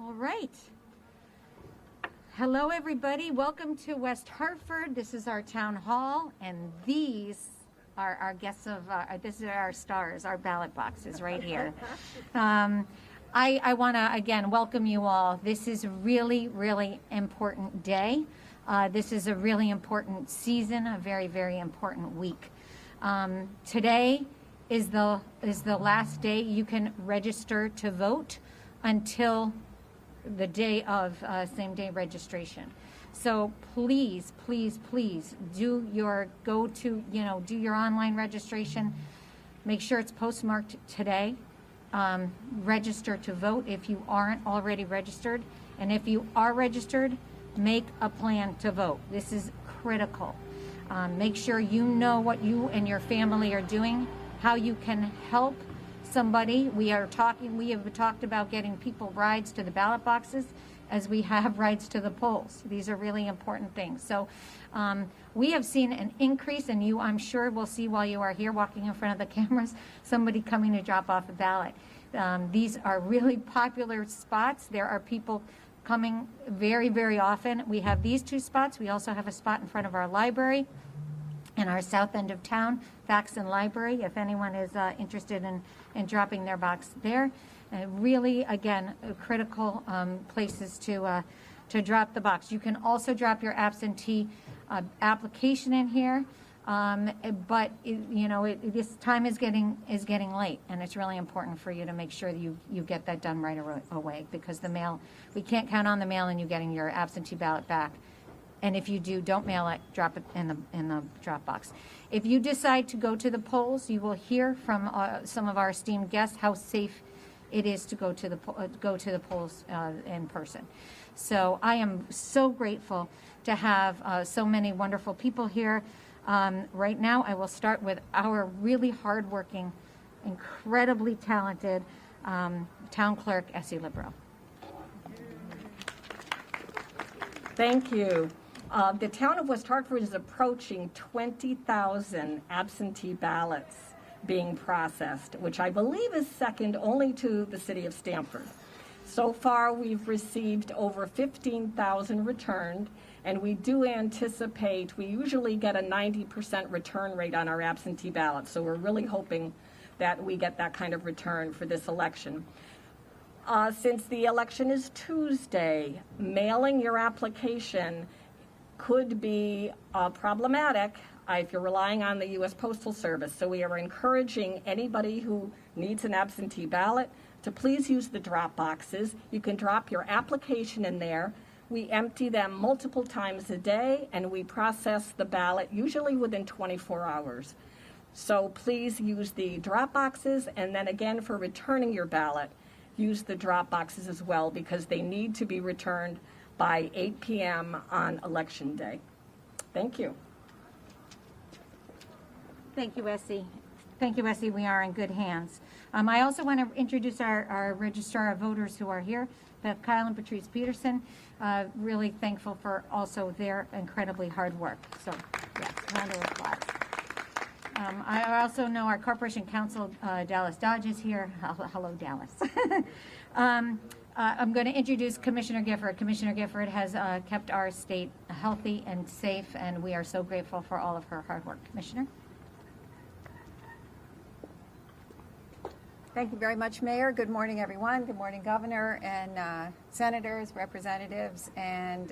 All right. Hello, everybody. Welcome to West Hartford. This is our town hall, and these are our guests of, this is our stars, our ballot boxes right here. I want to, again, welcome you all. This is a really, really important day. This is a really important season, a very, very important week. Today is the last day you can register to vote until the day of same-day registration. So please, please, please do your do your online registration. Make sure it's postmarked today. Register to vote if you aren't already registered, and if you are registered, make a plan to vote. This is critical. Make sure you know what you and your family are doing, how you can help somebody. We have talked about getting people rides to the ballot boxes as we have rides to the polls. These are really important things. So we have seen an increase, and you, I'm sure, will see while you are here walking in front of the cameras, somebody coming to drop off a ballot. These are really popular spots. There are people coming very, very often. We have these two spots. We also have a spot in front of our library in our south end of town, Fax and Library, if anyone is interested in dropping their box there. Really, again, critical places to drop the box. You can also drop your absentee application in here, but this time is getting late, and it's really important for you to make sure that you get that done right away, because the mail, we can't count on the mail and you getting your absentee ballot back. And if you do, don't mail it, drop it in the drop box. If you decide to go to the polls, you will hear from some of our esteemed guests how safe it is to go to the polls in person. So I am so grateful to have so many wonderful people here. Right now, I will start with our really hardworking, incredibly talented town clerk, Essie Libro. Thank you. The town of West Hartford is approaching 20,000 absentee ballots being processed, which I believe is second only to the city of Stamford. So far, we've received over 15,000 returned, and we do anticipate, we usually get a 90% return rate on our absentee ballots, so we're really hoping that we get that kind of return for this election. Since the election is Tuesday, mailing your application could be problematic if you're relying on the U.S. Postal Service. So we are encouraging anybody who needs an absentee ballot to please use the drop boxes. You can drop your application in there. We empty them multiple times a day, and we process the ballot usually within 24 hours. So please use the drop boxes, and then again for returning your ballot, use the drop boxes as well, because they need to be returned by 8 p.m. on Election Day. Thank you. Thank you, Essie. Thank you, Essie. We are in good hands. I also want to introduce our Registrar of Voters who are here, Beth Kyle and Patrice Peterson. Really thankful for also their incredibly hard work. So, yes, round of applause. I also know our Corporation Counsel, Dallas Dodge, is here. Hello, Dallas. I'm going to introduce Commissioner Gifford. Commissioner Gifford has kept our state healthy and safe, and we are so grateful for all of her hard work. Commissioner? Thank you very much, Mayor. Good morning, everyone. Good morning, Governor and senators, representatives, and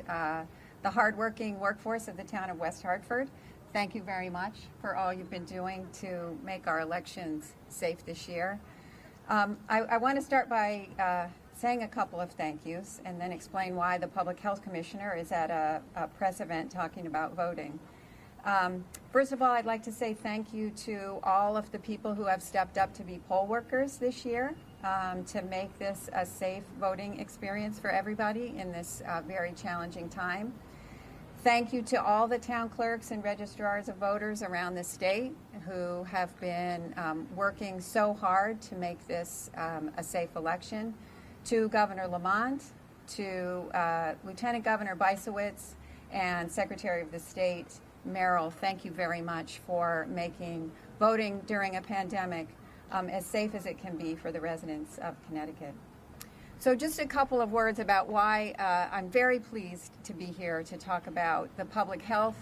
the hardworking workforce of the town of West Hartford. Thank you very much for all you've been doing to make our elections safe this year. I want to start by saying a couple of thank yous and then explain why the Public Health Commissioner is at a press event talking about voting. First of all, I'd like to say thank you to all of the people who have stepped up to be poll workers this year to make this a safe voting experience for everybody in this very challenging time. Thank you to all the town clerks and registrars of voters around the state who have been working so hard to make this a safe election. To Governor Lamont, to Lieutenant Governor Bisowitz, and Secretary of the State Merrill, thank you very much for making voting during a pandemic as safe as it can be for the residents of Connecticut. So just a couple of words about why I'm very pleased to be here to talk about the public health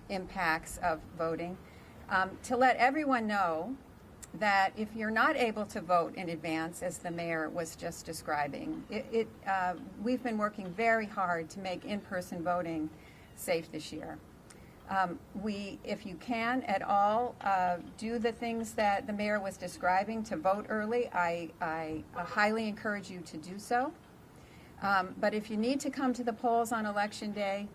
impacts of voting. To let everyone know that if you're not able to vote in advance, as the mayor was just describing, we've been working very hard to make in-person voting safe this year. If you can at all, do the things that the mayor was describing to vote early. I highly encourage you to do so. But if you need to come to the polls on Election Day,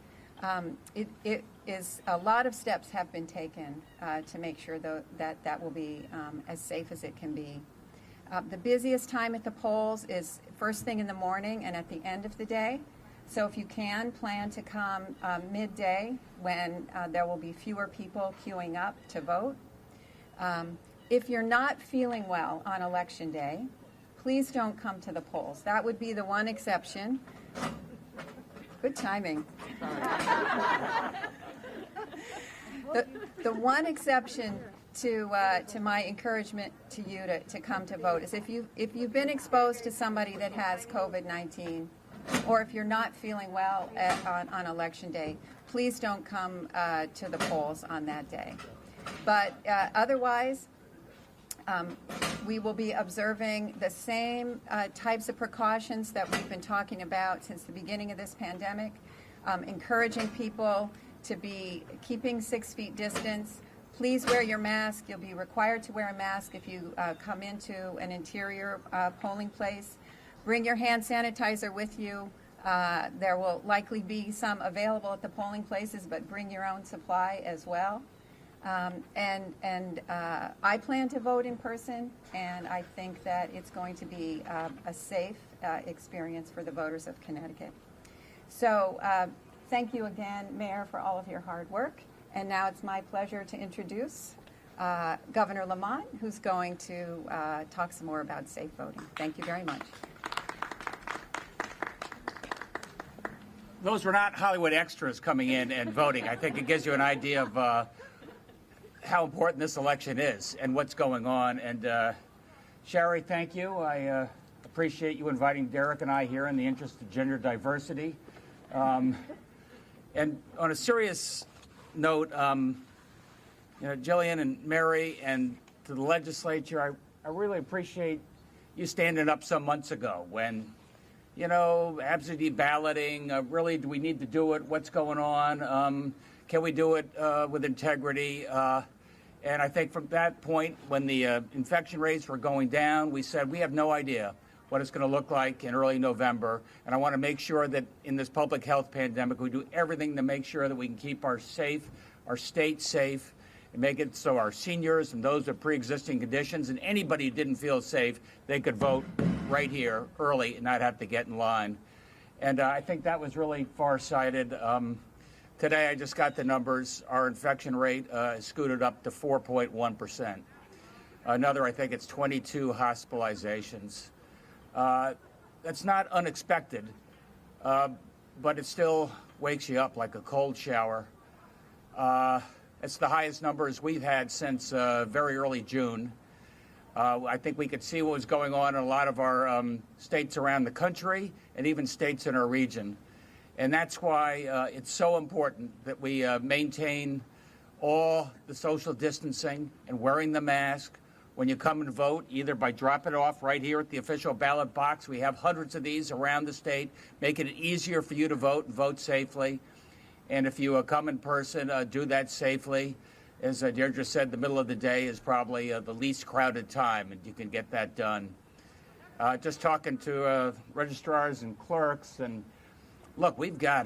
it is a lot of steps have been taken to make sure that will be as safe as it can be. The busiest time at the polls is first thing in the morning and at the end of the day. So if you can, plan to come midday when there will be fewer people queuing up to vote. If you're not feeling well on Election Day, please don't come to the polls. That would be the one exception. Good timing. The one exception to my encouragement to you to come to vote is if you've been exposed to somebody that has COVID-19, or if you're not feeling well on Election Day, please don't come to the polls on that day. But otherwise, we will be observing the same types of precautions that we've been talking about since the beginning of this pandemic, encouraging people to be keeping 6 feet distance. Please wear your mask. You'll be required to wear a mask if you come into an interior polling place. Bring your hand sanitizer with you. There will likely be some available at the polling places, but bring your own supply as well. I plan to vote in person, and I think that it's going to be a safe experience for the voters of Connecticut. So thank you again, Mayor, for all of your hard work. And now it's my pleasure to introduce Governor Lamont, who's going to talk some more about safe voting. Thank you very much. Those were not Hollywood extras coming in and voting. I think it gives you an idea of how important this election is and what's going on. And Sherry, thank you. I appreciate you inviting Derek and I here in the interest of gender diversity. And on a serious note, Jillian and Mary and to the legislature, I really appreciate you standing up some months ago when absentee balloting, really, do we need to do it? What's going on? Can we do it with integrity? And I think from that point, when the infection rates were going down, we said we have no idea what it's going to look like in early November. And I want to make sure that in this public health pandemic, we do everything to make sure that we can keep our state safe, and make it so our seniors and those with pre-existing conditions and anybody who didn't feel safe, they could vote right here early and not have to get in line. And I think that was really far-sighted. Today I just got the numbers. Our infection rate scooted up to 4.1%. Another, I think it's 22 hospitalizations. That's not unexpected, but it still wakes you up like a cold shower. It's the highest numbers we've had since very early June. I think we could see what was going on in a lot of our states around the country and even states in our region. And that's why it's so important that we maintain all the social distancing and wearing the mask when you come and vote, either by dropping it off right here at the official ballot box. We have hundreds of these around the state, making it easier for you to vote and vote safely. And if you come in person, do that safely. As Deirdre said, the middle of the day is probably the least crowded time, and you can get that done. Just talking to registrars and clerks, and look, we've got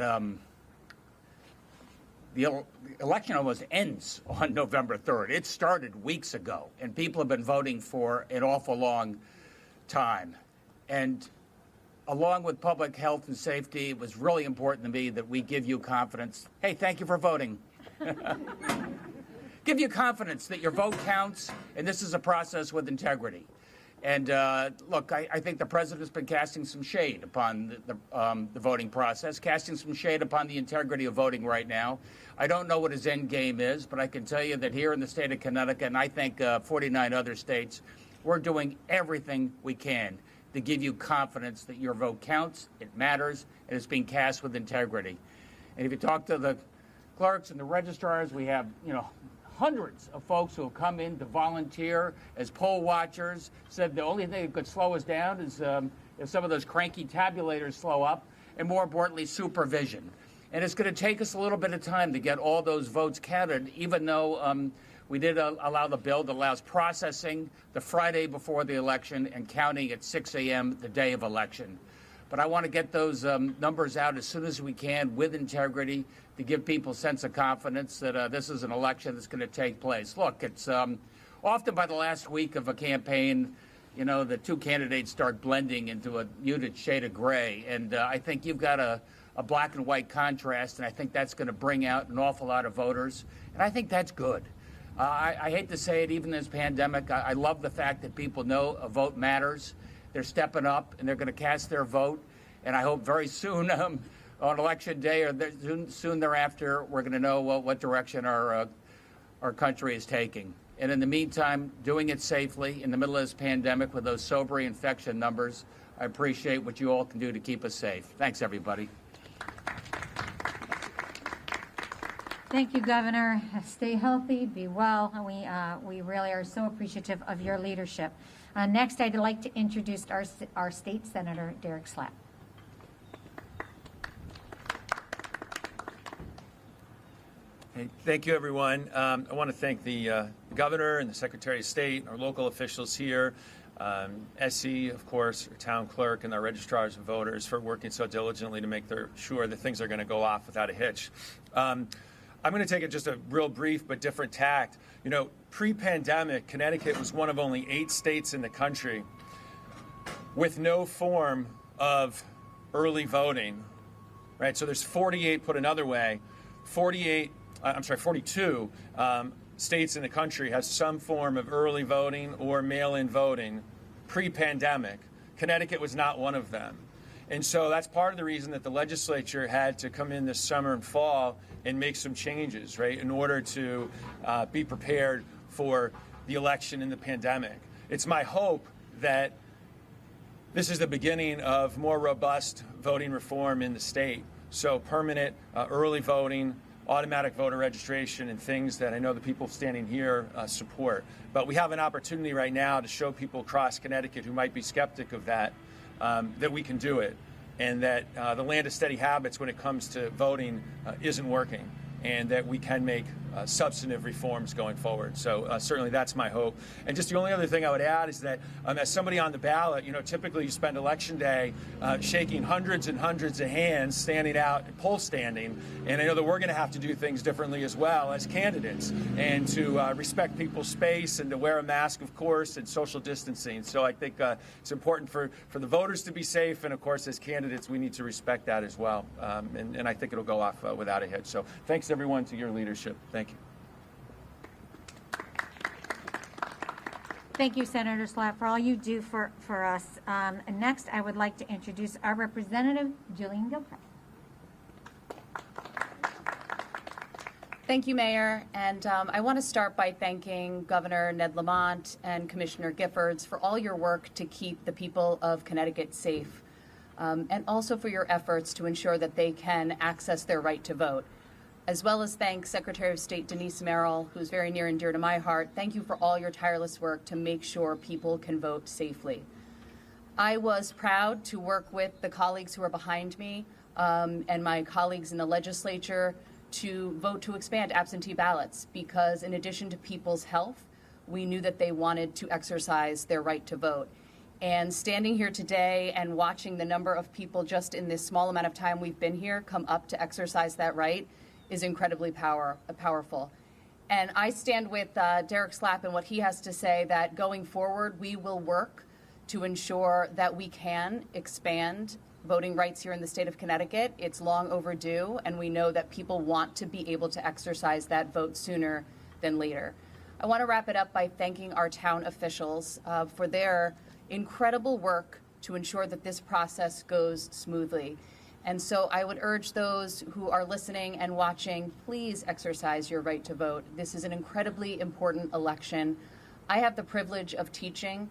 the election almost ends on November 3rd. It started weeks ago, and people have been voting for an awful long time. And along with public health and safety, it was really important to me that we give you confidence. Hey, thank you for voting. Give you confidence that your vote counts, and this is a process with integrity. And look, I think the president's been casting some shade upon the voting process, casting some shade upon the integrity of voting right now. I don't know what his end game is, but I can tell you that here in the state of Connecticut, and I think 49 other states, we're doing everything we can to give you confidence that your vote counts, it matters, and it's being cast with integrity. And if you talk to the clerks and the registrars, we have, hundreds of folks who have come in to volunteer as poll watchers, said the only thing that could slow us down is if some of those cranky tabulators slow up, and more importantly, supervision. And it's going to take us a little bit of time to get all those votes counted, even though we did allow the bill that allows processing the Friday before the election and counting at 6 a.m. the day of election. But I want to get those numbers out as soon as we can with integrity to give people a sense of confidence that this is an election that's going to take place. Look, it's often by the last week of a campaign, the two candidates start blending into a muted shade of gray. And I think you've got a black and white contrast, and I think that's going to bring out an awful lot of voters. And I think that's good. I hate to say it, even in this pandemic, I love the fact that people know a vote matters. They're stepping up, and they're going to cast their vote. And I hope very soon, on Election Day or soon thereafter, we're going to know what direction our country is taking. And in the meantime, doing it safely in the middle of this pandemic with those sobering infection numbers, I appreciate what you all can do to keep us safe. Thanks, everybody. Thank you, Governor. Stay healthy, be well. We really are so appreciative of your leadership. Next, I'd like to introduce our state senator, Derek Slapp. Hey, thank you, everyone. I want to thank the governor and the Secretary of State, our local officials here, SE, of course, our town clerk, and our registrars and voters for working so diligently to make sure that things are going to go off without a hitch. I'm going to take it just a real brief but different tact. Pre-pandemic, Connecticut was one of only 8 states in the country with no form of early voting, right? So there's 48, put another way, 42 states in the country has some form of early voting or mail-in voting pre-pandemic. Connecticut was not one of them. And so that's part of the reason that the legislature had to come in this summer and fall and make some changes, right, in order to be prepared for the election and the pandemic. It's my hope that this is the beginning of more robust voting reform in the state. So permanent early voting, automatic voter registration, and things that I know the people standing here support. But we have an opportunity right now to show people across Connecticut who might be skeptic of that, that we can do it, and that the land of steady habits when it comes to voting isn't working, and that we can make substantive reforms going forward. So certainly that's my hope. And just the only other thing I would add is that as somebody on the ballot, typically you spend Election Day shaking hundreds and hundreds of hands, standing out, poll standing. And I know that we're going to have to do things differently as well as candidates, and to respect people's space and to wear a mask, of course, and social distancing. So I think it's important for the voters to be safe. And of course, as candidates, we need to respect that as well. And I think it'll go off without a hitch. So thanks, everyone, to your leadership. Thank you. Thank you, Senator Slapp, for all you do for us. Next, I would like to introduce our representative, Jillian Gilchrist. Thank you, Mayor. And I want to start by thanking Governor Ned Lamont and Commissioner Giffords for all your work to keep the people of Connecticut safe, and also for your efforts to ensure that they can access their right to vote. As well as thank Secretary of State Denise Merrill, who's very near and dear to my heart. Thank you for all your tireless work to make sure people can vote safely. I was proud to work with the colleagues who are behind me and my colleagues in the legislature to vote to expand absentee ballots, because in addition to people's health, we knew that they wanted to exercise their right to vote. And standing here today and watching the number of people just in this small amount of time we've been here come up to exercise that right is incredibly powerful. And I stand with Derek Slapp and what he has to say, that going forward, we will work to ensure that we can expand voting rights here in the state of Connecticut. It's long overdue, and we know that people want to be able to exercise that vote sooner than later. I want to wrap it up by thanking our town officials for their incredible work to ensure that this process goes smoothly. And so I would urge those who are listening and watching, please exercise your right to vote. This is an incredibly important election. I have the privilege of teaching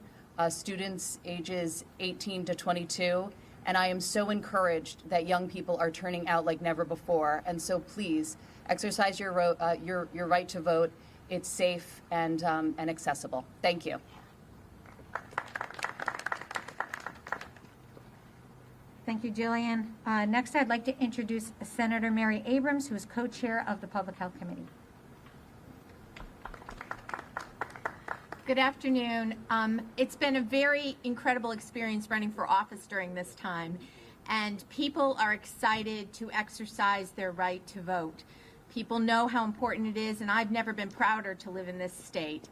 students ages 18 to 22. And I am so encouraged that young people are turning out like never before. And so please exercise your right to vote. It's safe and accessible. Thank you. Thank you, Jillian. Next, I'd like to introduce Senator Mary Abrams, who is co-chair of the Public Health Committee. Good afternoon. It's been a very incredible experience running for office during this time, and people are excited to exercise their right to vote. People know how important it is, and I've never been prouder to live in this state.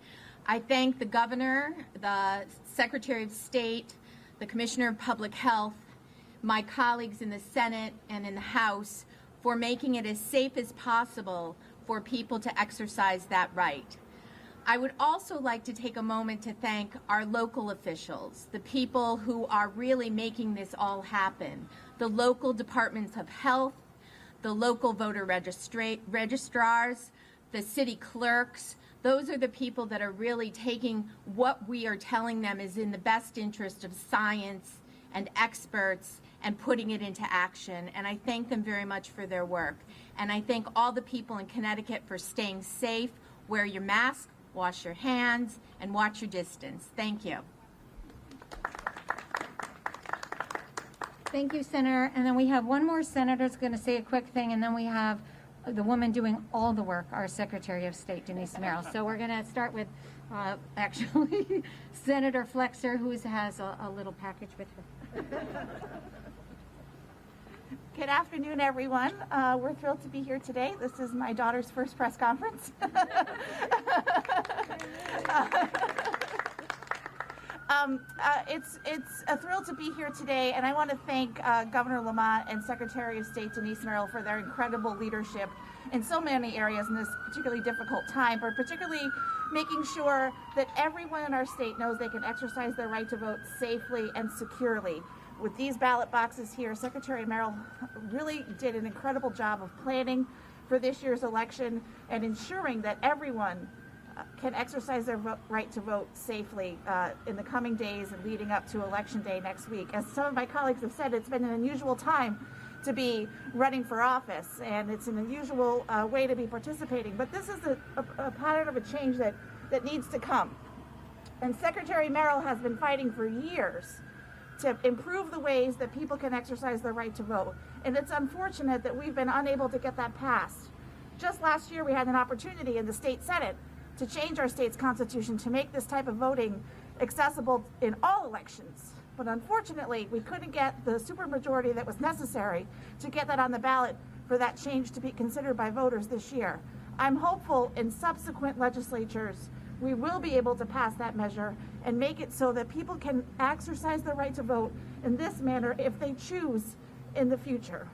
I thank the Governor, the Secretary of State, the Commissioner of Public Health, my colleagues in the Senate and in the House for making it as safe as possible for people to exercise that right. I would also like to take a moment to thank our local officials, the people who are really making this all happen, the local departments of health, the local voter registrars, the city clerks. Those are the people that are really taking what we are telling them is in the best interest of science and experts and putting it into action. And I thank them very much for their work. And I thank all the people in Connecticut for staying safe. Wear your mask, wash your hands, and watch your distance. Thank you. Thank you, Senator. And then we have one more senator who's going to say a quick thing, and then we have the woman doing all the work, our Secretary of State, Denise Merrill. So we're going to start with, actually, Senator Flexer, who has a little package with her. Good afternoon, everyone. We're thrilled to be here today. This is my daughter's first press conference. It's a thrill to be here today, and I want to thank Governor Lamont and Secretary of State Denise Merrill for their incredible leadership in so many areas in this particularly difficult time, but particularly making sure that everyone in our state knows they can exercise their right to vote safely and securely. With these ballot boxes here, Secretary Merrill really did an incredible job of planning for this year's election and ensuring that everyone can exercise their right to vote safely in the coming days and leading up to Election Day next week. As some of my colleagues have said, it's been an unusual time to be running for office, and it's an unusual way to be participating. But this is a pattern of a change that needs to come. And Secretary Merrill has been fighting for years to improve the ways that people can exercise their right to vote. And it's unfortunate that we've been unable to get that passed. Just last year, we had an opportunity in the state Senate to change our state's constitution to make this type of voting accessible in all elections. But unfortunately, we couldn't get the supermajority that was necessary to get that on the ballot for that change to be considered by voters this year. I'm hopeful in subsequent legislatures we will be able to pass that measure and make it so that people can exercise their right to vote in this manner if they choose in the future.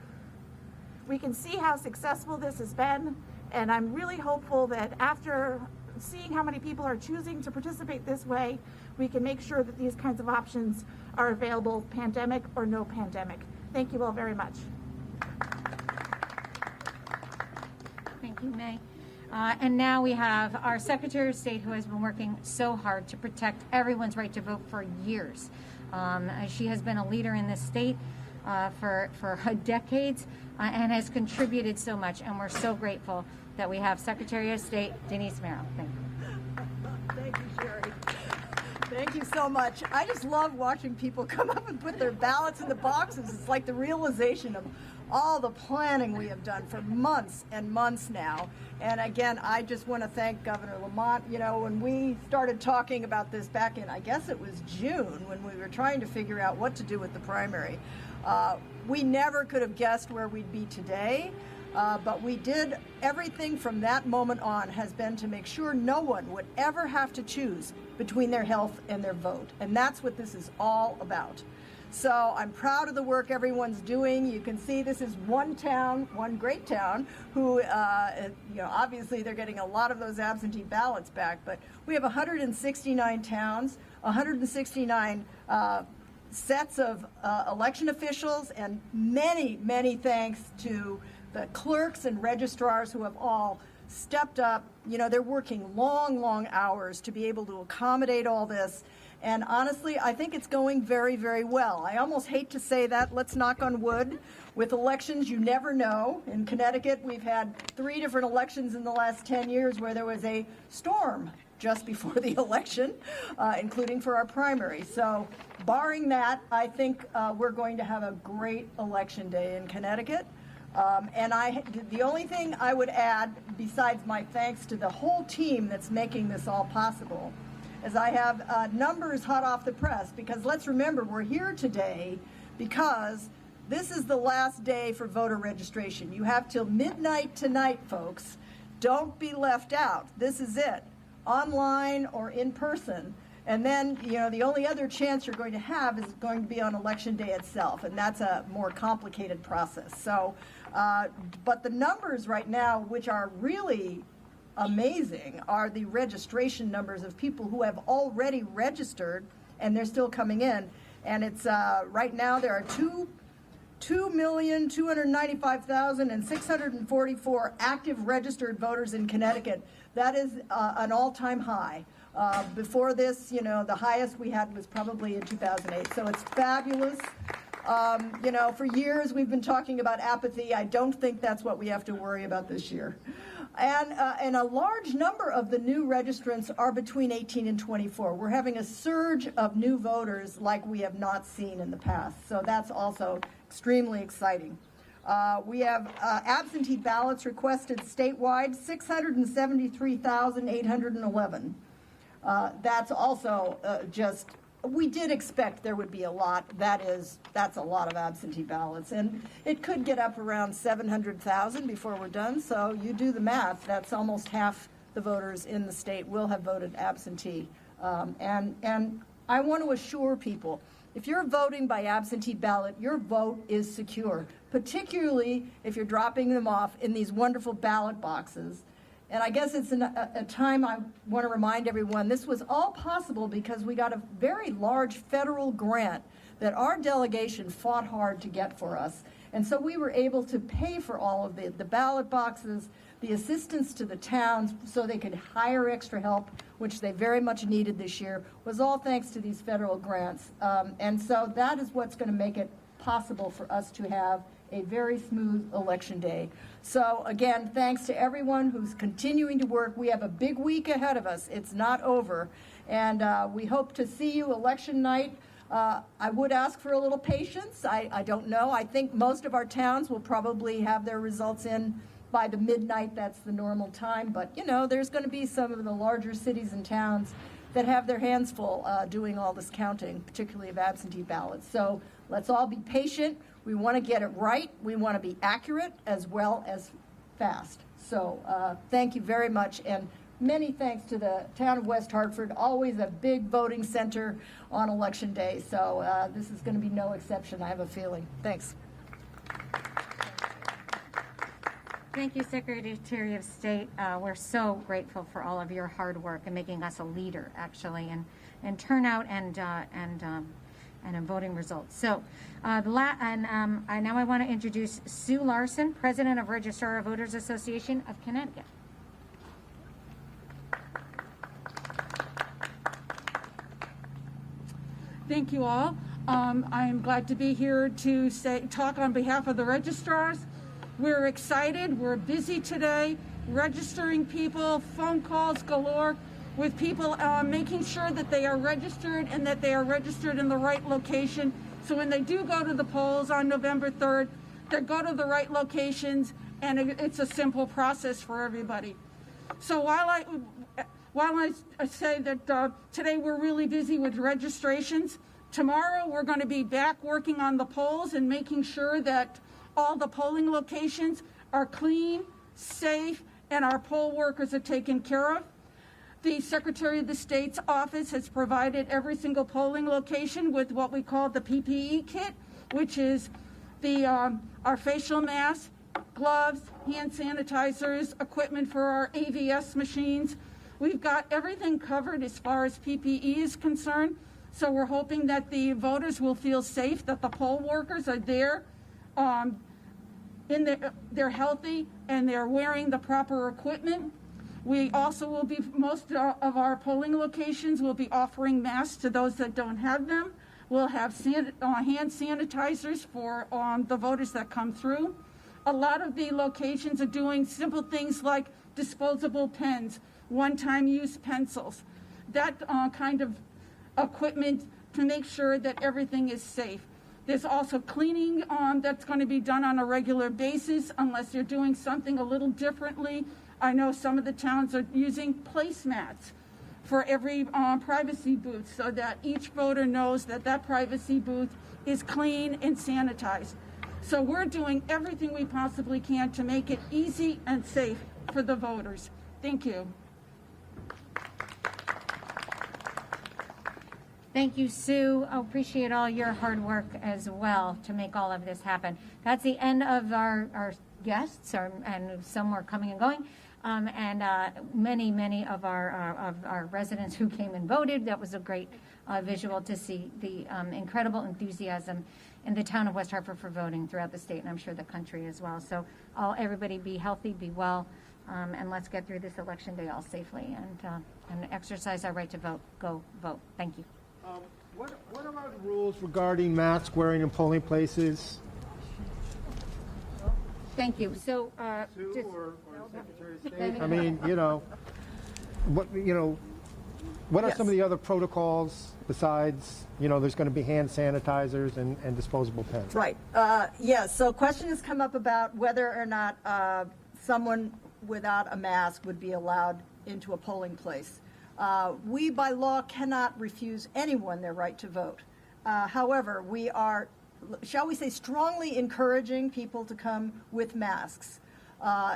We can see how successful this has been, and I'm really hopeful that after seeing how many people are choosing to participate this way, we can make sure that these kinds of options are available, pandemic or no pandemic. Thank you all very much. Thank you, May. And now we have our Secretary of State, who has been working so hard to protect everyone's right to vote for years. She has been a leader in this state for decades and has contributed so much, and we're so grateful that we have Secretary of State Denise Merrill. Thank you. Thank you, Sherry. Thank you so much. I just love watching people come up and put their ballots in the boxes. It's like the realization of all the planning we have done for months and months now. And again, I just want to thank Governor Lamont. You know, when we started talking about this back in, I guess it was June, when we were trying to figure out what to do with the primary, we never could have guessed where we'd be today. But we did everything from that moment on has been to make sure no one would ever have to choose between their health and their vote. And that's what this is all about. So I'm proud of the work everyone's doing. You can see this is one town, one great town, who, you know, obviously they're getting a lot of those absentee ballots back, but we have 169 towns, 169 sets of election officials, and many, many thanks to the clerks and registrars who have all stepped up. You know, they're working long, long hours to be able to accommodate all this. And honestly, I think it's going very, very well. I almost hate to say that. Let's knock on wood. With elections, you never know. In Connecticut, we've had 3 different elections in the last 10 years where there was a storm just before the election, including for our primary. So barring that, I think we're going to have a great election day in Connecticut. And the only thing I would add, besides my thanks to the whole team that's making this all possible, is I have numbers hot off the press, because let's remember, we're here today because this is the last day for voter registration. You have till midnight tonight, folks. Don't be left out. This is it, online or in person. And then, you know, the only other chance you're going to have is going to be on election day itself, and that's a more complicated process. So, but the numbers right now, which are really amazing, are the registration numbers of people who have already registered, and they're still coming in. And it's right now there are 2,295,644 active registered voters in Connecticut. That is an all-time high. Before this, you know, the highest we had was probably in 2008. So it's fabulous. You know, for years we've been talking about apathy. I don't think that's what we have to worry about this year. And a large number of the new registrants are between 18 and 24. We're having a surge of new voters like we have not seen in the past. So that's also extremely exciting. We have absentee ballots requested statewide, 673,811. That's also just, we did expect there would be a lot. That's a lot of absentee ballots. And it could get up around 700,000 before we're done. So you do the math. That's almost half the voters in the state will have voted absentee. And I want to assure people, if you're voting by absentee ballot, your vote is secure, particularly if you're dropping them off in these wonderful ballot boxes. And I guess it's a time I want to remind everyone, this was all possible because we got a very large federal grant that our delegation fought hard to get for us. And so we were able to pay for all of the ballot boxes, the assistance to the towns so they could hire extra help, which they very much needed this year, was all thanks to these federal grants. And so that is what's going to make it possible for us to have a very smooth election day. So again, thanks to everyone who's continuing to work. We have a big week ahead of us. It's not over. And we hope to see you election night. I would ask for a little patience. I don't know. I think most of our towns will probably have their results in by the midnight. That's the normal time. But, you know, there's going to be some of the larger cities and towns that have their hands full doing all this counting, particularly of absentee ballots. So let's all be patient. We want to get it right. We want to be accurate as well as fast. So thank you very much, and many thanks to the town of West Hartford, always a big voting center on election day. So this is going to be no exception, I have a feeling. Thanks. Thank you, Secretary of State. We're so grateful for all of your hard work and making us a leader, actually, in turnout and in voting results. So, now I want to introduce Sue Larson, President of Registrar of Voters Association of Connecticut. Thank you all. I am glad to be here to talk on behalf of the registrars. We're excited. We're busy today, registering people, phone calls galore, with people making sure that they are registered and that they are registered in the right location. So when they do go to the polls on November 3rd, they go to the right locations, and it's a simple process for everybody. So while I say that today we're really busy with registrations, tomorrow we're going to be back working on the polls and making sure that all the polling locations are clean, safe, and our poll workers are taken care of. The Secretary of the State's office has provided every single polling location with what we call the PPE kit, which is our facial masks, gloves, hand sanitizers, equipment for our AVS machines. We've got everything covered as far as PPE is concerned. So we're hoping that the voters will feel safe, that the poll workers are there, they're healthy, and they're wearing the proper equipment. We also will be, most of our polling locations will be offering masks to those that don't have them. We'll have hand sanitizers for the voters that come through. A lot of the locations are doing simple things like disposable pens, one-time use pencils, that kind of equipment to make sure that everything is safe. There's also cleaning that's going to be done on a regular basis unless you're doing something a little differently. I know some of the towns are using placemats for every privacy booth so that each voter knows that that privacy booth is clean and sanitized. So we're doing everything we possibly can to make it easy and safe for the voters. Thank you. Thank you, Sue. I appreciate all your hard work as well to make all of this happen. That's the end of our guests, and some were coming and going, and many of our residents who came and voted. That was a great visual to see the incredible enthusiasm in the town of West Hartford for voting throughout the state, and I'm sure the country as well. So everybody be healthy, be well, and let's get through this election day all safely and exercise our right to vote. Go vote. Thank you. What about the rules regarding mask wearing in polling places? Thank you. So, Sue or Secretary of State? I mean, what are some of the other protocols besides, there's going to be hand sanitizers and disposable pens? Right. Yes. So question has come up about whether or not someone without a mask would be allowed into a polling place. We, by law, cannot refuse anyone their right to vote. However, we are, shall we say, strongly encouraging people to come with masks.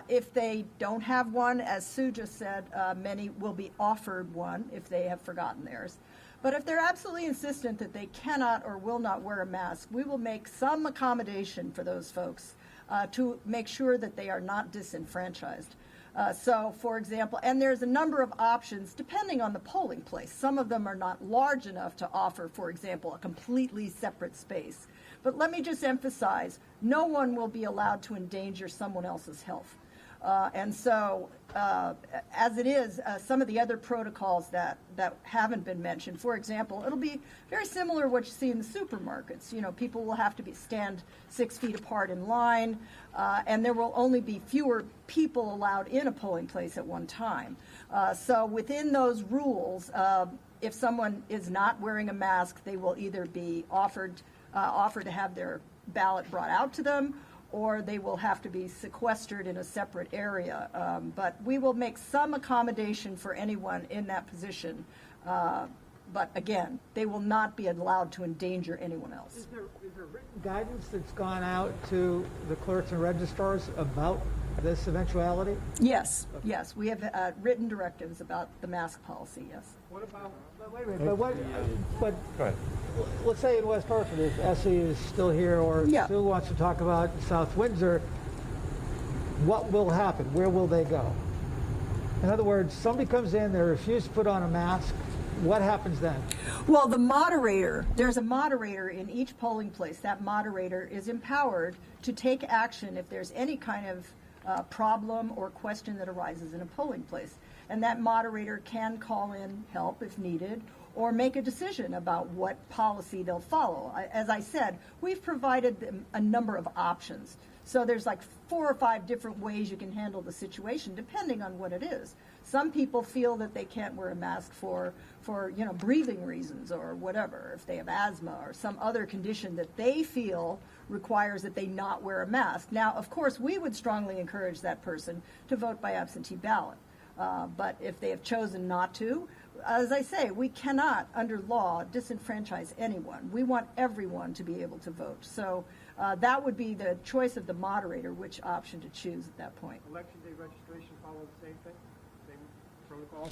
If they don't have one, as Sue just said, many will be offered one if they have forgotten theirs. But if they're absolutely insistent that they cannot or will not wear a mask, we will make some accommodation for those folks to make sure that they are not disenfranchised. So, for example, and there's a number of options depending on the polling place. Some of them are not large enough to offer, for example, a completely separate space. But let me just emphasize, no one will be allowed to endanger someone else's health. And so, as it is, some of the other protocols that haven't been mentioned, for example, it'll be very similar to what you see in the supermarkets. People will have to stand 6 feet apart in line, and there will only be fewer people allowed in a polling place at one time. So within those rules, if someone is not wearing a mask, they will either be offered to have their ballot brought out to them, or they will have to be sequestered in a separate area. But we will make some accommodation for anyone in that position. But again, they will not be allowed to endanger anyone else. Is there written guidance that's gone out to the clerks and registrars about this eventuality? Yes, yes. We have written directives about the mask policy, yes. What about, wait a minute, but go ahead. Let's say in West Hartford, if Essie is still here or still wants to talk about South Windsor, what will happen? Where will they go? In other words, somebody comes in, they refuse to put on a mask. What happens then? Well, the moderator, there's a moderator in each polling place. That moderator is empowered to take action if there's any kind of problem or question that arises in a polling place. And that moderator can call in help if needed, or make a decision about what policy they'll follow. As I said, we've provided them a number of options. So there's like 4 or 5 different ways you can handle the situation, depending on what it is. Some people feel that they can't wear a mask for breathing reasons or whatever, if they have asthma or some other condition that they feel requires that they not wear a mask. Now, of course, we would strongly encourage that person to vote by absentee ballot. But if they have chosen not to, as I say, we cannot, under law, disenfranchise anyone. We want everyone to be able to vote. So that would be the choice of the moderator, which option to choose at that point. Election day registration follows the same thing? Same protocol?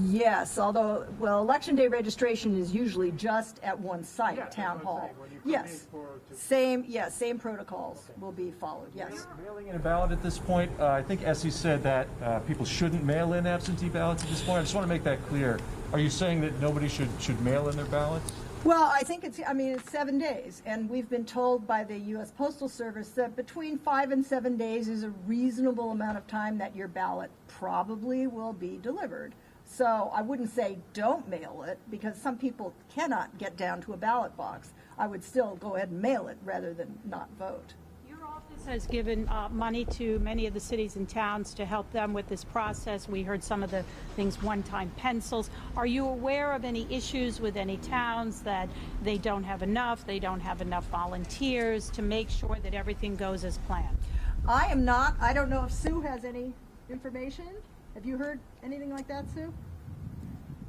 Yes, although, Election day registration is usually just at one site, Town Hall. Yes, same protocols will be followed, yes. Mailing in a ballot at this point, I think Essie said that people shouldn't mail in absentee ballots at this point. I just want to make that clear. Are you saying that nobody should mail in their ballots? Well, I think it's 7 days, and we've been told by the U.S. Postal Service that between 5 and 7 days is a reasonable amount of time that your ballot probably will be delivered. So I wouldn't say don't mail it, because some people cannot get down to a ballot box. I would still go ahead and mail it rather than not vote. Your office has given money to many of the cities and towns to help them with this process. We heard some of the things, one-time pencils. Are you aware of any issues with any towns that they don't have enough volunteers to make sure that everything goes as planned? I am not. I don't know if Sue has any information. Have you heard anything like that, Sue?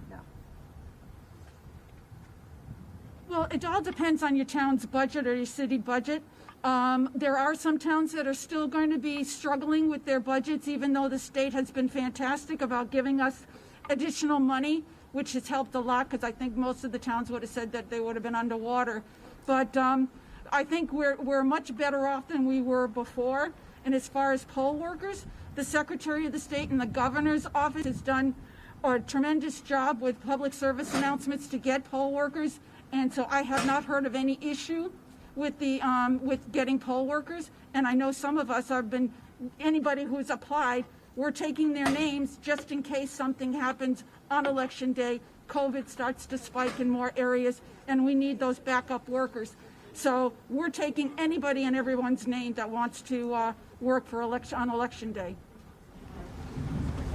No. Well, it all depends on your town's budget or your city budget. There are some towns that are still going to be struggling with their budgets, even though the state has been fantastic about giving us additional money, which has helped a lot, because I think most of the towns would have said that they would have been underwater. But I think we're much better off than we were before. And as far as poll workers, the Secretary of the State and the Governor's office has done a tremendous job with public service announcements to get poll workers. And so I have not heard of any issue with getting poll workers. And I know some of us anybody who's applied, we're taking their names just in case something happens on Election Day, COVID starts to spike in more areas, and we need those backup workers. So we're taking anybody and everyone's name that wants to work for on Election Day.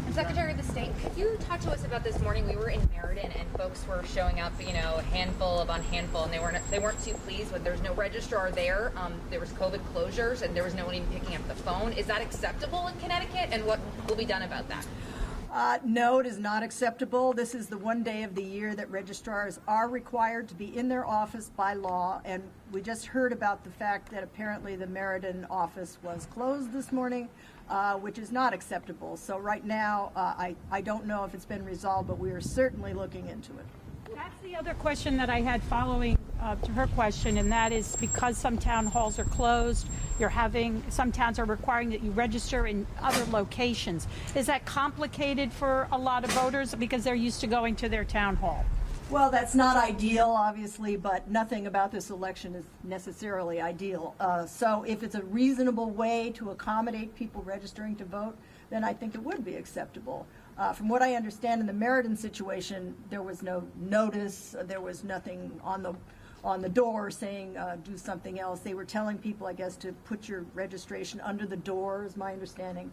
And Secretary of the State, could you talk to us about this morning? We were in Meriden and folks were showing up, a handful upon handful, and they weren't too pleased. But there's no registrar there. There was COVID closures, and there was no one even picking up the phone. Is that acceptable in Connecticut? And what will be done about that? No, it is not acceptable. This is the one day of the year that registrars are required to be in their office by law, and we just heard about the fact that apparently the Meriden office was closed this morning, which is not acceptable. So right now, I don't know if it's been resolved, but we are certainly looking into it. That's the other question that I had following to her question, and that is because some town halls are closed, some towns are requiring that you register in other locations. Is that complicated for a lot of voters because they're used to going to their town hall? Well, that's not ideal, obviously, but nothing about this election is necessarily ideal. So if it's a reasonable way to accommodate people registering to vote, then I think it would be acceptable. From what I understand in the Meriden situation, there was no notice, there was nothing on the door saying do something else. They were telling people, I guess, to put your registration under the door, is my understanding.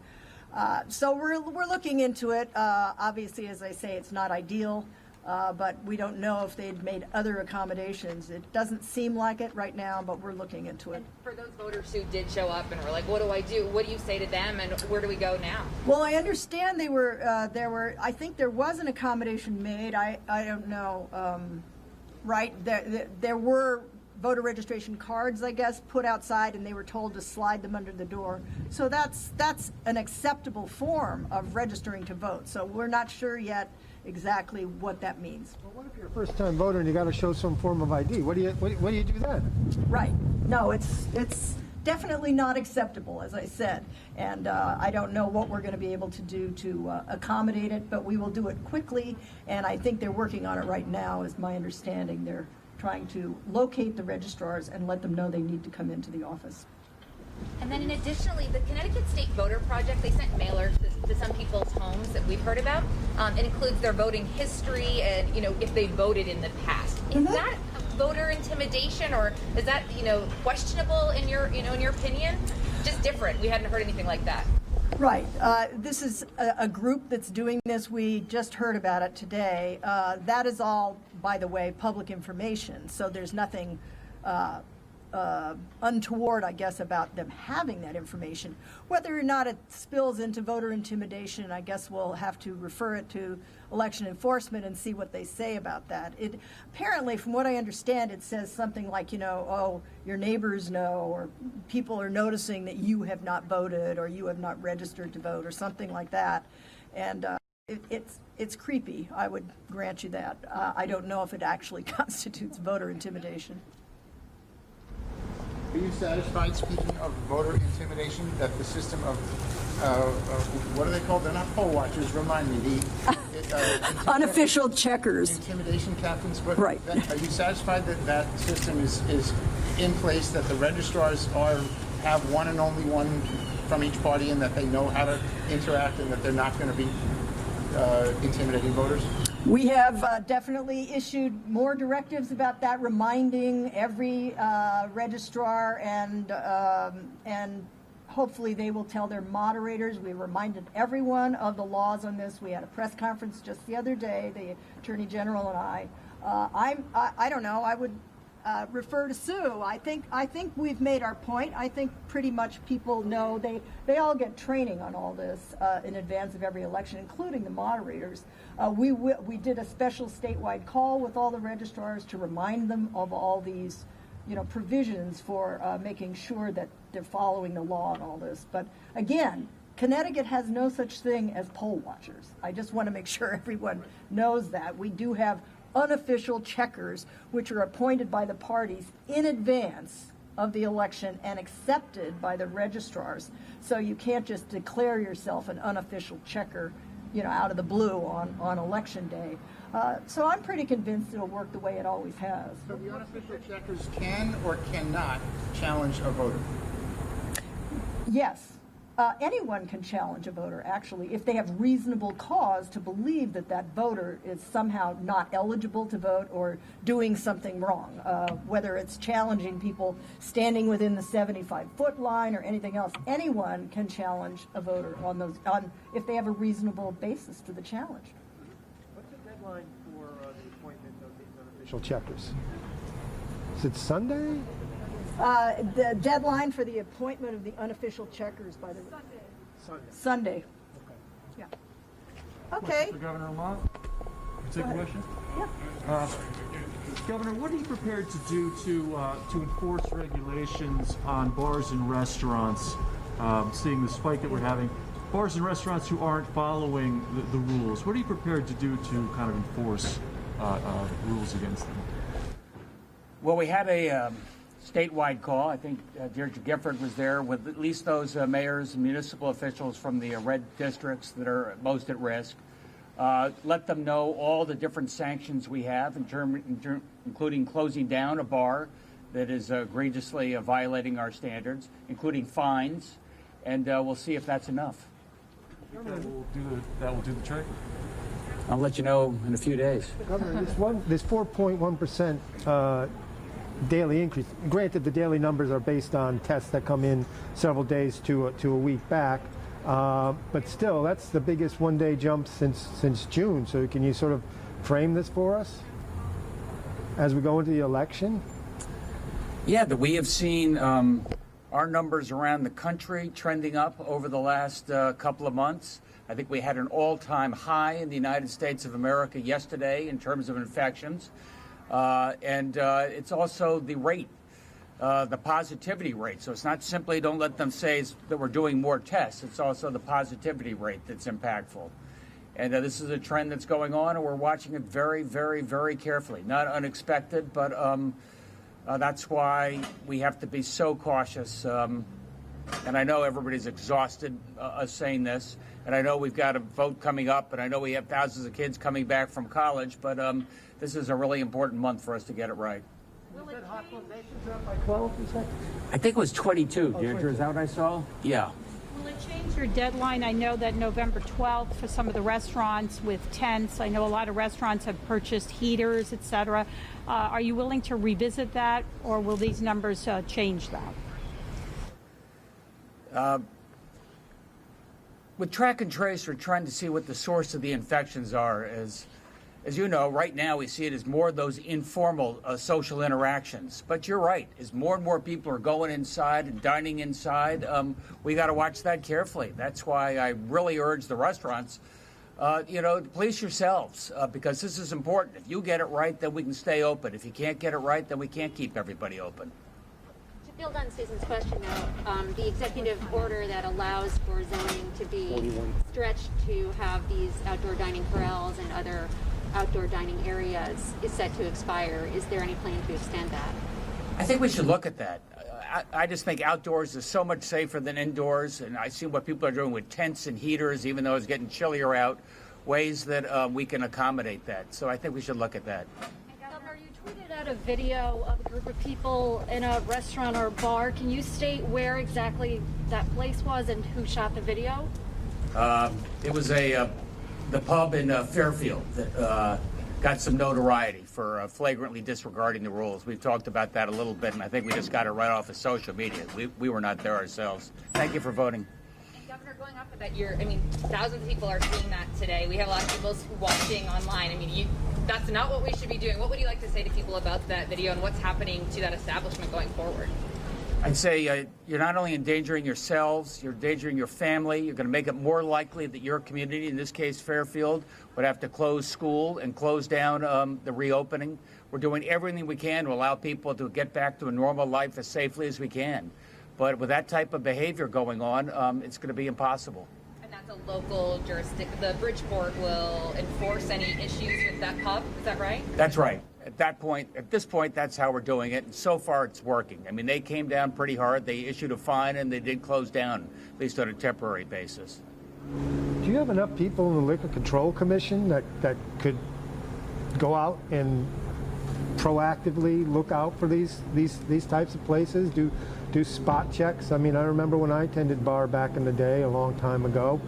So we're looking into it. Obviously, as I say, it's not ideal, but we don't know if they'd made other accommodations. It doesn't seem like it right now, but we're looking into it. And for those voters who did show up and were like, what do I do? What do you say to them, and where do we go now? Well, I understand I think there was an accommodation made. I don't know. Right, there were voter registration cards, I guess, put outside, and they were told to slide them under the door. So that's an acceptable form of registering to vote. So we're not sure yet exactly what that means. Well, what if you're a first-time voter and you got to show some form of ID? What do you do then? Right. No, it's definitely not acceptable, as I said. And I don't know what we're going to be able to do to accommodate it, but we will do it quickly. And I think they're working on it right now, is my understanding. They're trying to locate the registrars and let them know they need to come into the office. And then additionally, the Connecticut State Voter Project, they sent mailers to some people's homes that we've heard about. It includes their voting history and, if they voted in the past. Is that voter intimidation, or is that, questionable in your opinion? Just different. We hadn't heard anything like that. Right. This is a group that's doing this. We just heard about it today. That is all, by the way, public information. So there's nothing untoward, I guess, about them having that information. Whether or not it spills into voter intimidation, I guess we'll have to refer it to election enforcement and see what they say about that. It apparently, from what I understand, it says something like, oh, your neighbors know, or people are noticing that you have not voted or you have not registered to vote, or something like that. And it's creepy, I would grant you that. I don't know if it actually constitutes voter intimidation. Are you satisfied, speaking of voter intimidation, that the system of what are they called? They're not poll watchers. Remind me. Unofficial checkers. Intimidation captains. But right. Are you satisfied that that system is in place? That the registrars have one and only one from each party, and that they know how to interact, and that they're not going to be intimidating voters? We have definitely issued more directives about that, reminding every registrar, and hopefully they will tell their moderators. We reminded everyone of the laws on this. We had a press conference just the other day, the Attorney General and I. I don't know. I would refer to Sue. I think we've made our point. I think pretty much people know. They all get training on all this in advance of every election, including the moderators. We did a special statewide call with all the registrars to remind them of all these, provisions for making sure that they're following the law and all this. But again, Connecticut has no such thing as poll watchers. I just want to make sure everyone knows that. We do have unofficial checkers, which are appointed by the parties in advance of the election and accepted by the registrars. So you can't just declare yourself an unofficial checker, out of the blue on election day. So I'm pretty convinced it'll work the way it always has. So the unofficial checkers can or cannot challenge a voter? Yes. Anyone can challenge a voter, actually, if they have reasonable cause to believe that that voter is somehow not eligible to vote or doing something wrong, whether it's challenging people standing within the 75-foot line or anything else. Anyone can challenge a voter if they have a reasonable basis for the challenge. What's the deadline for the appointment of these unofficial checkers? Is it Sunday? The deadline for the appointment of the unofficial checkers by the Sunday. Okay. Yeah. Okay. For Governor Lamont, you take a question? Yeah. Governor, what are you prepared to do to enforce regulations on bars and restaurants? Seeing the spike that we're having, bars and restaurants who aren't following the rules. What are you prepared to do to kind of enforce rules against them? Well, we had a statewide call. I think Deirdre Gifford was there with at least those mayors and municipal officials from the red districts that are most at risk. Let them know all the different sanctions we have, including closing down a bar that is egregiously violating our standards, including fines, and we'll see if that's enough. That will do the trick. I'll let you know in a few days. Governor, this 4.1% daily increase. Granted, the daily numbers are based on tests that come in several days to a week back, but still, that's the biggest one-day jump since June. So can you sort of frame this for us as we go into the election? Yeah, we have seen our numbers around the country trending up over the last couple of months. I think we had an all-time high in the United States of America yesterday in terms of infections. And it's also the rate, the positivity rate. So it's not simply don't let them say that we're doing more tests. It's also the positivity rate that's impactful. And this is a trend that's going on, and we're watching it very, very, very carefully. Not unexpected, but that's why we have to be so cautious. And I know everybody's exhausted us saying this. And I know we've got a vote coming up, and I know we have thousands of kids coming back from college, but this is a really important month for us to get it right. You said hospitalizations up by 12, you said? I think it was 22, Deirdre, is that what I saw? Yeah. Will it change your deadline? I know that November 12th for some of the restaurants with tents. I know a lot of restaurants have purchased heaters, et cetera. Are you willing to revisit that, or will these numbers change that? With track and trace, we're trying to see what the source of the infections are. As you know, right now we see it as more of those informal social interactions. But you're right, as more and more people are going inside and dining inside, we got to watch that carefully. That's why I really urge the restaurants, police yourselves, because this is important. If you get it right, then we can stay open. If you can't get it right, then we can't keep everybody open. To build on Susan's question now, the executive order that allows for zoning to be stretched to have these outdoor dining corrals and other outdoor dining areas is set to expire. Is there any plan to extend that? I think we should look at that. I just think outdoors is so much safer than indoors, and I see what people are doing with tents and heaters, even though it's getting chillier out, ways that we can accommodate that. So I think we should look at that. Governor, you tweeted out a video of a group of people in a restaurant or bar. Can you state where exactly that place was and who shot the video? It was the pub in Fairfield that got some notoriety for flagrantly disregarding the rules. We've talked about that a little bit, and I think we just got it right off of social media. We were not there ourselves. Thank you for voting. And Governor, going off of that, thousands of people are seeing that today. We have a lot of people watching online. I mean, that's not what we should be doing. What would you like to say to people about that video and what's happening to that establishment going forward? I'd say you're not only endangering yourselves, you're endangering your family. You're going to make it more likely that your community, in this case Fairfield, would have to close school and close down the reopening. We're doing everything we can to allow people to get back to a normal life as safely as we can. But with that type of behavior going on, it's going to be impossible. And that's a local jurisdiction. The Bridgeport will enforce any issues with that pub. Is that right? That's right. At this point, that's how we're doing it. And so far, it's working. I mean, they came down pretty hard. They issued a fine, and they did close down, at least on a temporary basis. Do you have enough people in the Liquor Control Commission that could go out and proactively look out for these types of places? Do spot checks? I mean, I remember when I attended bar back in the day, a long time ago.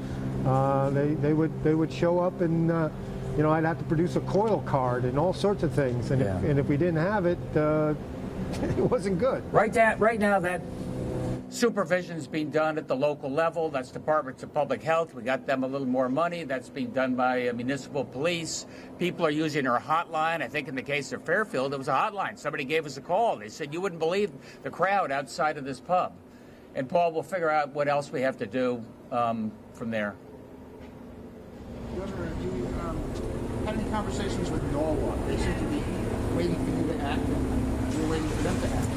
They would show up and. I'd have to produce a COIL card and all sorts of things, and if we didn't have it, it wasn't good. Right now, that supervision is being done at the local level. That's departments of public health. We got them a little more money. That's being done by municipal police. People are using our hotline. I think in the case of Fairfield, it was a hotline. Somebody gave us a call. They said, you wouldn't believe the crowd outside of this pub. And Paul, we'll figure out what else we have to do from there. Governor, have you had any conversations with Norwalk? They seem to be waiting for you to act, and you're waiting for them to act.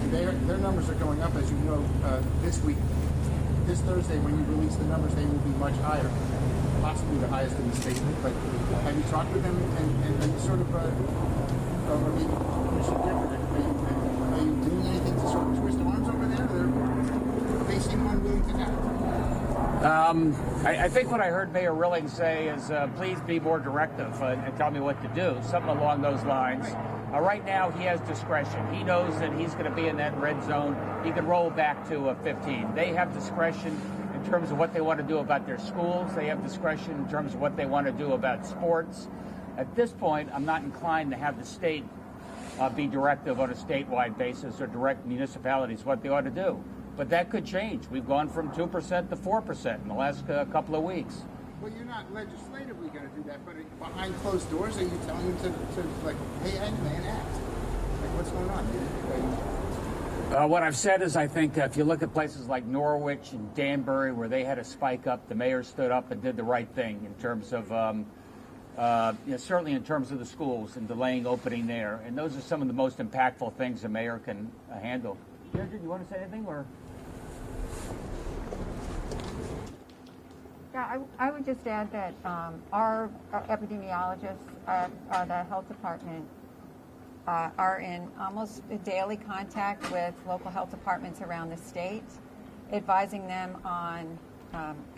And their numbers are going up, as you know, this week. This Thursday, when you release the numbers, they will be much higher, possibly the highest in the state. But have you talked with them and sort of, or maybe Commissioner Gifford, are you doing anything to sort of twist arms over there? They seem unwilling to act. I think what I heard Mayor Rilling say is, please be more directive and tell me what to do, something along those lines. Right now, he has discretion. He knows that he's going to be in that red zone. He can roll back to 15. They have discretion in terms of what they want to do about their schools. They have discretion in terms of what they want to do about sports. At this point, I'm not inclined to have the state be directive on a statewide basis or direct municipalities what they ought to do. But that could change. We've gone from 2% to 4% in the last couple of weeks. Well, you're not legislatively going to do that, but behind closed doors, are you telling them to like, hey, man, act? Like, what's going on? What I've said is I think if you look at places like Norwich and Danbury, where they had a spike up, the mayor stood up and did the right thing in terms of, certainly in terms of the schools and delaying opening there. And those are some of the most impactful things a mayor can handle. Deirdre, do you want to say anything? Or? Yeah, I would just add that our epidemiologists at the health department are in almost daily contact with local health departments around the state, advising them on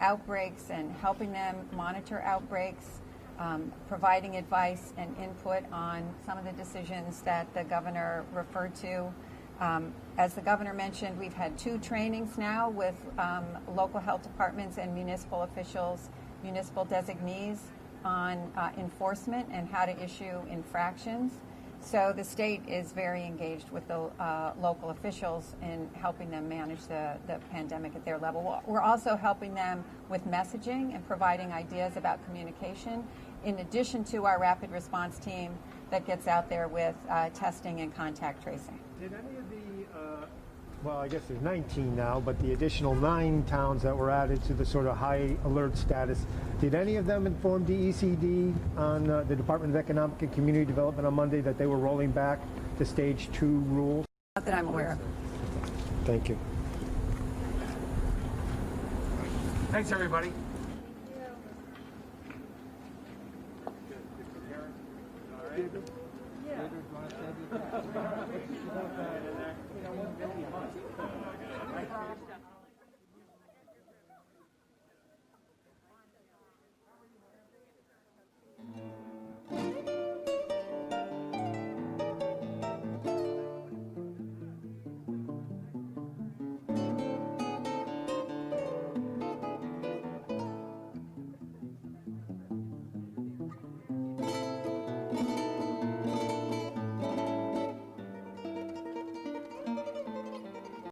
outbreaks and helping them monitor outbreaks, providing advice and input on some of the decisions that the governor referred to. As the governor mentioned, we've had 2 trainings now with local health departments and municipal officials, municipal designees on enforcement and how to issue infractions. So the state is very engaged with the local officials in helping them manage the pandemic at their level. We're also helping them with messaging and providing ideas about communication, in addition to our rapid response team that gets out there with testing and contact tracing. Did any of the, well, I guess there's 19 now, but the additional 9 towns that were added to the sort of high alert status, did any of them inform DECD on the Department of Economic and Community Development on Monday that they were rolling back the stage 2 rules? Not that I'm aware of. Thank you. Thanks, everybody. Yeah. Thank you.